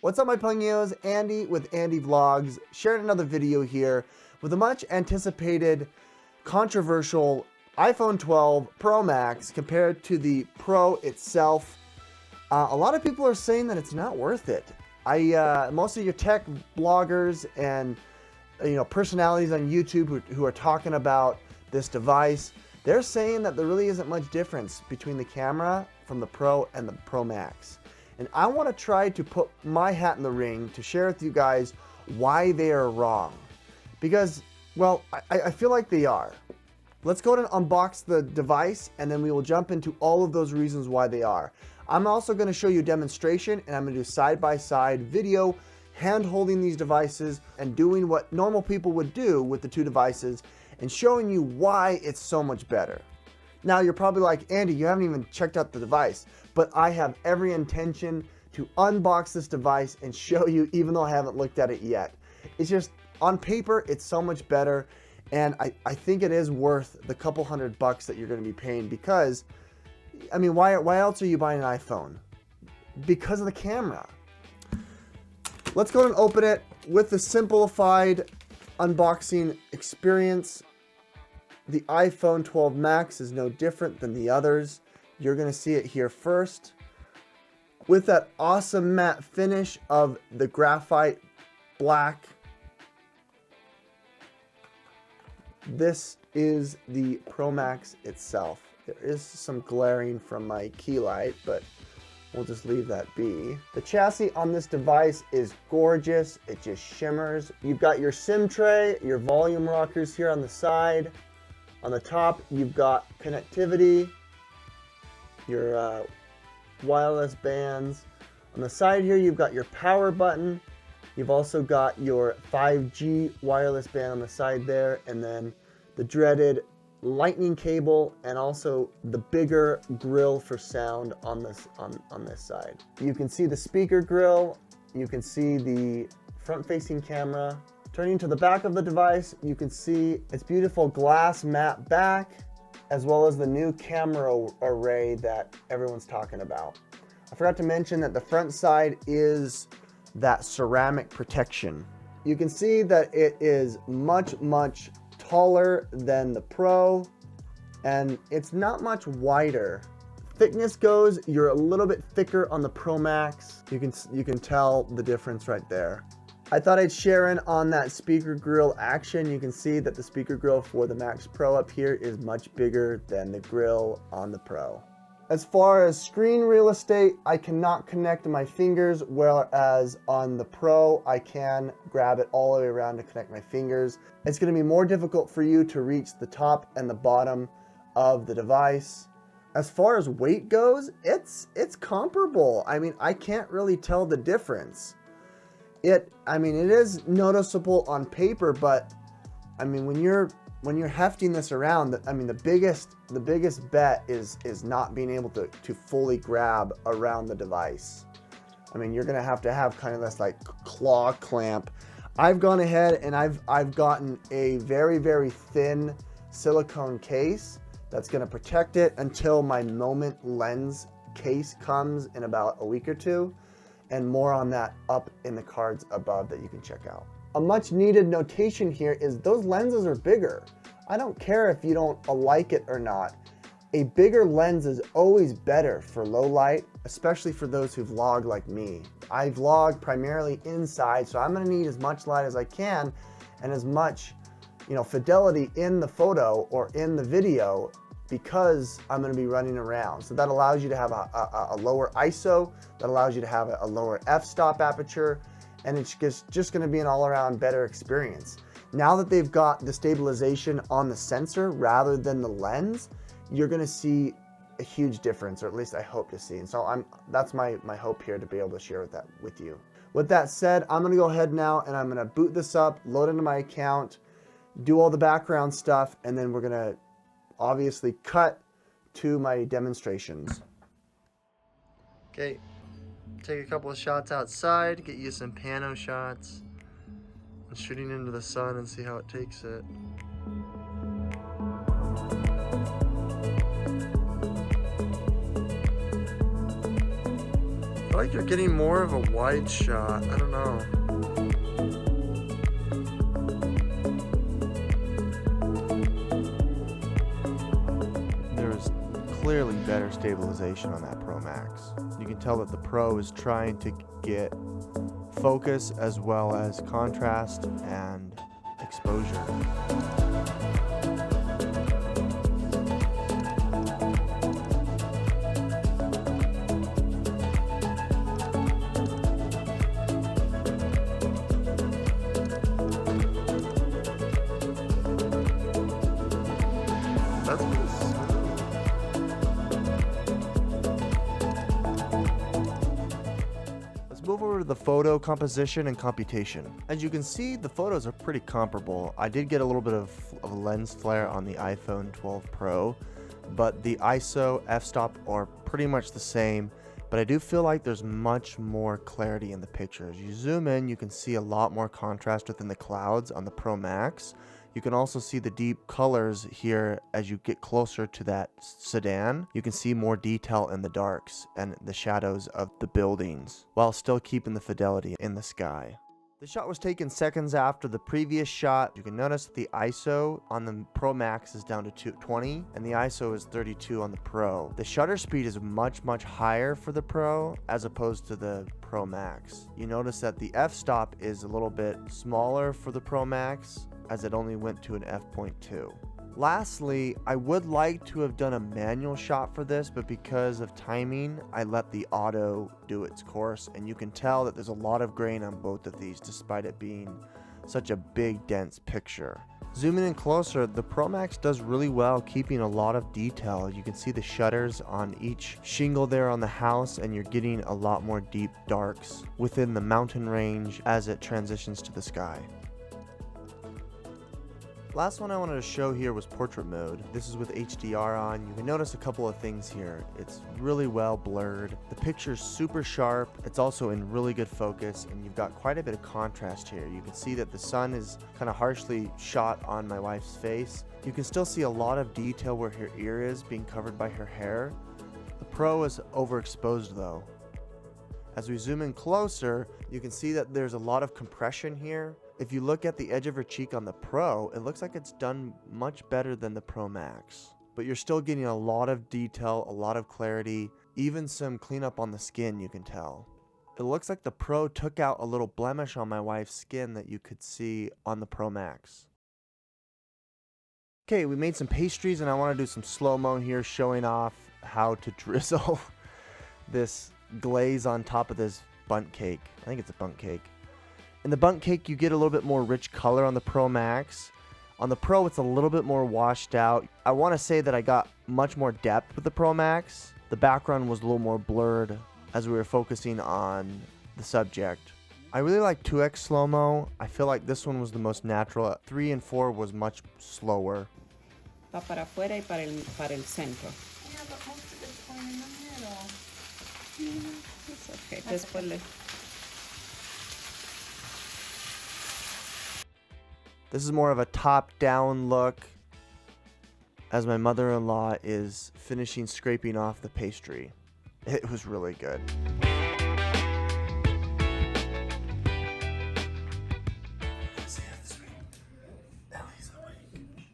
What's up, my Pungios? Andy with Andy Vlogs, sharing another video here with a much anticipated, controversial iPhone 12 Pro Max compared to the Pro itself. A lot of people are saying that it's not worth it. Most of your tech bloggers and personalities on YouTube who are talking about this device, they're saying that there really isn't much difference between the camera from the Pro and the Pro Max. And I want to try to put my hat in the ring to share with you guys why they are wrong. Because, well, I feel like they are. Let's go ahead and unbox the device, and then we will jump into all of those reasons why they are. I'm also going to show you a demonstration, and I'm going to do side-by-side video, hand-holding these devices, and doing what normal people would do with the two devices, and showing you why it's so much better. Now, you're probably like, Andy, you haven't even checked out the device, but I have every intention to unbox this device and show you, even though I haven't looked at it yet. It's just, on paper, it's so much better, and I think it is worth the couple $100 that you're going to be paying because, I mean, why else are you buying an iPhone? Because of the camera. Let's go ahead and open it with the simplified unboxing experience. The iPhone 12 Max is no different than the others. You're going to see it here first with that awesome matte finish of the graphite black. This is the Pro Max itself. There is some glaring from my key light, but we'll just leave that be. The chassis on this device is gorgeous. It just shimmers. You've got your SIM tray, your volume rockers here on the side. On the top, you've got connectivity, your wireless bands. On the side here, you've got your power button. You've also got your 5G wireless band on the side there, and then the dreaded lightning cable, and also the bigger grill for sound on this side. You can see the speaker grill. You can see the front-facing camera. Turning to the back of the device, you can see its beautiful glass matte back, as well as the new camera array that everyone's talking about. I forgot to mention that the front side is that ceramic protection. You can see that it is much, much taller than the Pro, and it's not much wider. Thickness goes, you're a little bit thicker on the Pro Max. You can tell the difference right there. I thought I'd share in on that speaker grill action. You can see that the speaker grill for the Max Pro up here is much bigger than the grill on the Pro. As far as screen real estate, I cannot connect my fingers, whereas on the Pro, I can grab it all the way around to connect my fingers. It's going to be more difficult for you to reach the top and the bottom of the device. As far as weight goes, it's comparable. I mean, I can't really tell the difference. It is noticeable on paper, but I mean, when you're hefting this around, I mean, the biggest bet is not being able to fully grab around the device. I mean, you're gonna have to have kind of this like claw clamp. I've gone ahead and I've gotten a very, very thin silicone case that's gonna protect it until my Moment lens case comes in about a week or two. And more on that up in the cards above that you can check out. A much needed notation here is those lenses are bigger. I don't care if you don't like it or not. A bigger lens is always better for low light, especially for those who vlog like me. I vlog primarily inside, so I'm gonna need as much light as I can and as much fidelity in the photo or in the video, because I'm going to be running around. So that allows you to have a lower ISO, that allows you to have a lower f-stop aperture, and it's just going to be an all-around better experience. Now that they've got the stabilization on the sensor rather than the lens, you're going to see a huge difference, or at least I hope to see. And so that's my hope here, to be able to share that with you. With that said, I'm going to go ahead now and I'm going to boot this up, load into my account, do all the background stuff, and then we're going to obviously cut to my demonstrations. Okay, take a couple of shots outside, get you some pano shots, and shooting into the sun and see how it takes it. feel like you're getting more of a wide shot. I don't know. There's clearly better stabilization on that Pro Max. You can tell that the Pro is trying to get focus as well as contrast and exposure. That's pretty smooth. Let's move over to the photo composition and computation. As you can see, the photos are pretty comparable. I did get a little bit of lens flare on the iPhone 12 Pro, but the ISO, f-stop are pretty much the same, but I do feel like there's much more clarity in the pictures. You zoom in, you can see a lot more contrast within the clouds on the Pro Max. You can also see the deep colors here as you get closer to that sedan. You can see more detail in the darks and the shadows of the buildings while still keeping the fidelity in the sky. The shot was taken seconds after the previous shot. You can notice that the ISO on the Pro Max is down to 220 and the ISO is 32 on the Pro. The shutter speed is much higher for the Pro as opposed to the Pro Max. You notice that the f-stop is a little bit smaller for the Pro Max, as it only went to an f.2. Lastly, I would like to have done a manual shot for this, but because of timing, I let the auto do its course, and you can tell that there's a lot of grain on both of these despite it being such a big, dense picture. Zooming in closer, the Pro Max does really well keeping a lot of detail. You can see the shutters on each shingle there on the house, and you're getting a lot more deep darks within the mountain range as it transitions to the sky. Last one I wanted to show here was portrait mode. This is with HDR on. You can notice a couple of things here. It's really well blurred. The picture's super sharp. It's also in really good focus, and you've got quite a bit of contrast here. You can see that the sun is kind of harshly shot on my wife's face. You can still see a lot of detail where her ear is being covered by her hair. The Pro is overexposed though. As we zoom in closer, you can see that there's a lot of compression here. If you look at the edge of her cheek on the Pro, it looks like it's done much better than the Pro Max. But you're still getting a lot of detail, a lot of clarity, even some cleanup on the skin you can tell. It looks like the Pro took out a little blemish on my wife's skin that you could see on the Pro Max. Okay, we made some pastries and I want to do some slow-mo here showing off how to drizzle this glaze on top of this bundt cake. I think it's a bundt cake. In the bundt cake, you get a little bit more rich color on the Pro Max. On the Pro, it's a little bit more washed out. I want to say that I got much more depth with the Pro Max. The background was a little more blurred as we were focusing on the subject. I really like 2x slow-mo. I feel like this one was the most natural. 3 and 4 was much slower. Va para afuera y para el centro. Okay, después le... This is more of a top-down look as my mother-in-law is finishing scraping off the pastry. It was really good.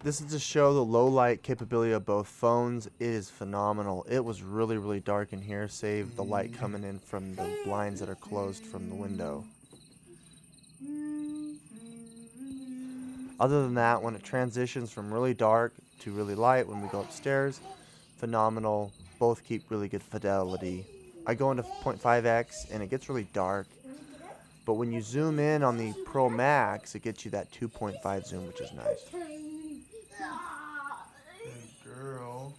This is to show the low light capability of both phones. It is phenomenal. It was really dark in here, save the light coming in from the blinds that are closed from the window. Other than that, when it transitions from really dark to really light when we go upstairs, phenomenal. Both keep really good fidelity. I go into 0.5x and it gets really dark, but when you zoom in on the Pro Max, it gets you that 2.5 zoom, which is nice. Good girl.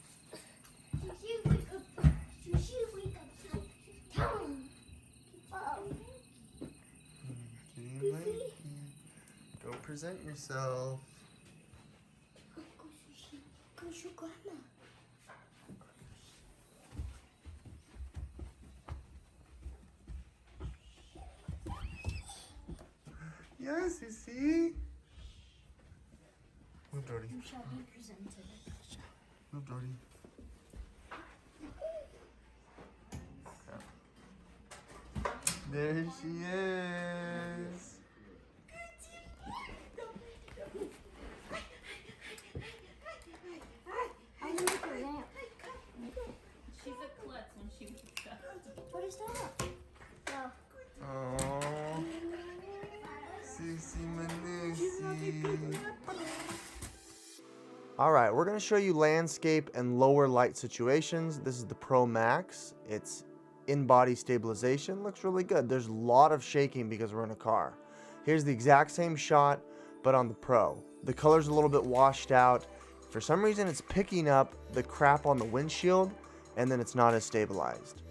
Go present yourself. Yes, you see? Move, Dory. You shall be presented. Move, Dory. There she is. She's a klutz when she wakes up. What is that? No. Oh, Sissy Manusi. All right, we're gonna show you landscape and lower light situations. This is the Pro Max. It's in-body stabilization, looks really good. There's a lot of shaking because we're in a car. Here's the exact same shot, but on the Pro. The color's a little bit washed out. For some reason, it's picking up the crap on the windshield, and then it's not as stabilized.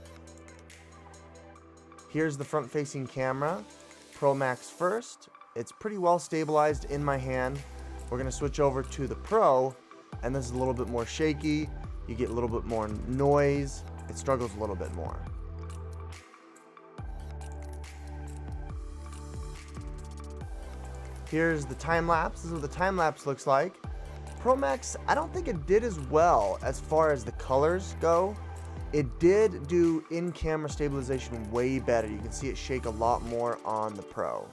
Here's the front-facing camera, Pro Max first. It's pretty well stabilized in my hand. We're gonna switch over to the Pro, and this is a little bit more shaky. You get a little bit more noise. It struggles a little bit more. Here's the time lapse. This is what the time lapse looks like. Pro Max, I don't think it did as well as far as the colors go. It did do in-camera stabilization way better. You can see it shake a lot more on the Pro.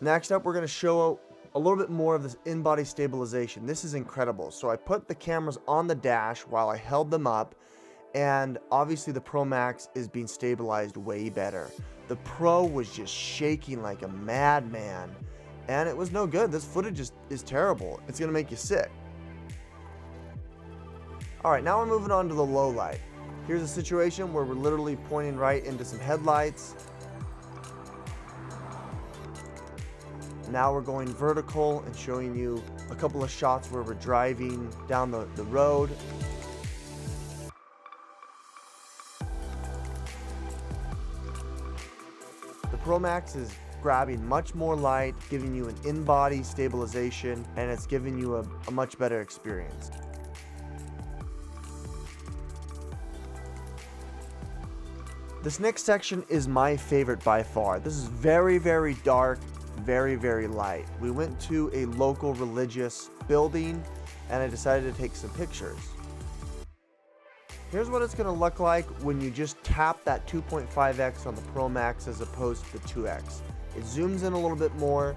Next up, we're going to show a little bit more of this in-body stabilization. This is incredible. So I put the cameras on the dash while I held them up, and obviously the Pro Max is being stabilized way better. The Pro was just shaking like a madman, and it was no good. This footage is terrible. It's going to make you sick. All right, now we're moving on to the low light. Here's a situation where we're literally pointing right into some headlights. Now we're going vertical and showing you a couple of shots where we're driving down the road. The Pro Max is grabbing much more light, giving you an in-body stabilization, and it's giving you a much better experience. This next section is my favorite by far. This is very, very dark, very, very light. We went to a local religious building and I decided to take some pictures. Here's what it's gonna look like when you just tap that 2.5x on the Pro Max as opposed to the 2x. It zooms in a little bit more.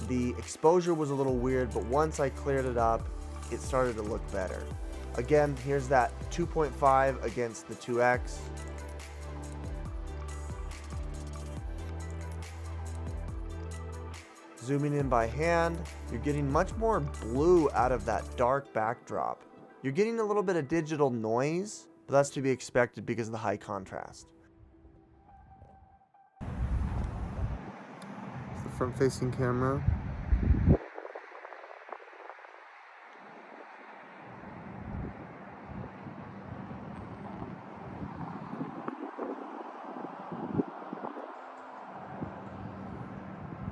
The exposure was a little weird, but once I cleared it up, it started to look better. Again, here's that 2.5 against the 2x. Zooming in by hand, you're getting much more blue out of that dark backdrop. You're getting a little bit of digital noise, but that's to be expected because of the high contrast. It's the front-facing camera.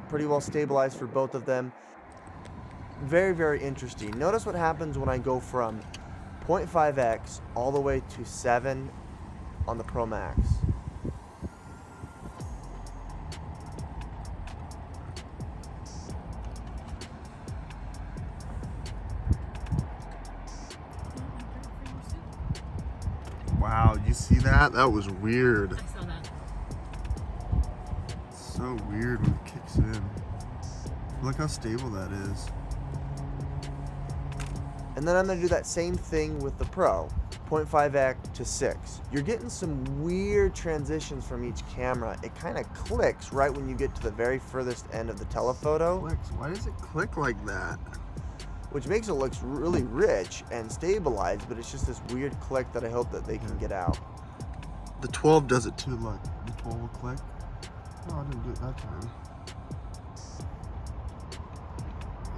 Pretty well stabilized for both of them. Very, very interesting. Notice what happens when I go from 0.5x all the way to 7 on the Pro Max. Wow, you see that? That was weird. I saw that. So weird when it kicks in. Look how stable that is. And then I'm going to do that same thing with the Pro, 0.5x to 6. You're getting some weird transitions from each camera. It kind of clicks right when you get to the very furthest end of the telephoto. Clicks. Why does it click like that? Which makes it look really rich and stabilized, but it's just this weird click that I hope that they can get out. The 12 does it too, look. The 12 will click. No, I didn't do it that time.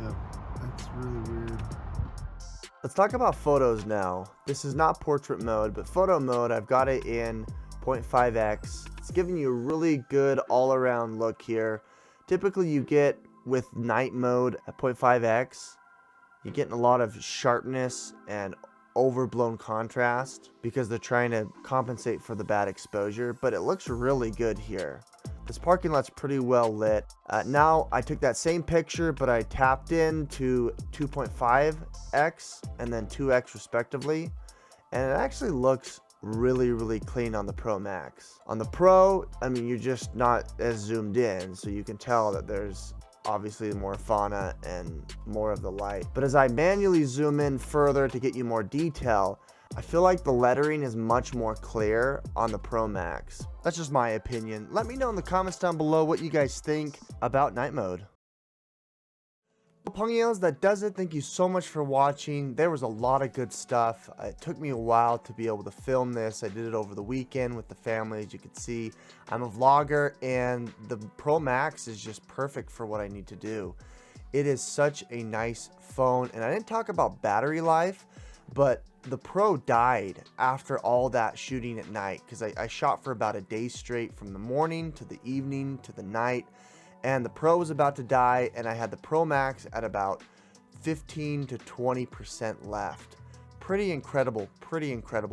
Yep, that's really weird. Let's talk about photos now. This is not portrait mode, but photo mode, I've got it in 0.5x. It's giving you a really good all-around look here. Typically you get with night mode at 0.5x, you're getting a lot of sharpness and overblown contrast because they're trying to compensate for the bad exposure, but it looks really good here. This parking lot's pretty well lit. Now I took that same picture, but I tapped into 2.5x and then 2x respectively, and it actually looks really clean on the Pro Max. On the Pro, I mean, you're just not as zoomed in, so you can tell that there's obviously more fauna and more of the light. But as I manually zoom in further to get you more detail, I feel like the lettering is much more clear on the Pro Max. That's just my opinion. Let me know in the comments down below what you guys think about night mode. Pongyeos, that does it. Thank you so much for watching. There was a lot of good stuff. It took me a while to be able to film this. I did it over the weekend with the family. As you can see, I'm a vlogger, and the Pro Max is just perfect for what I need to do. It is such a nice phone, and I didn't talk about battery life, but the Pro died after all that shooting at night, because I shot for about a day straight, from the morning to the evening to the night. And the Pro was about to die, and I had the Pro Max at about 15 to 20% left. Pretty incredible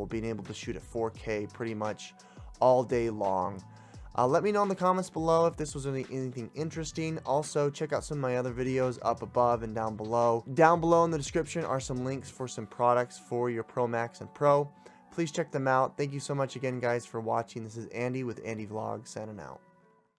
being able to shoot at 4K pretty much all day long. Let me know in the comments below if this was anything interesting. Also, check out some of my other videos up above and down below. Down below in the description are some links for some products for your Pro Max and Pro. Please check them out. Thank you so much again, guys, for watching. This is Andy with Andy Vlogs, signing out.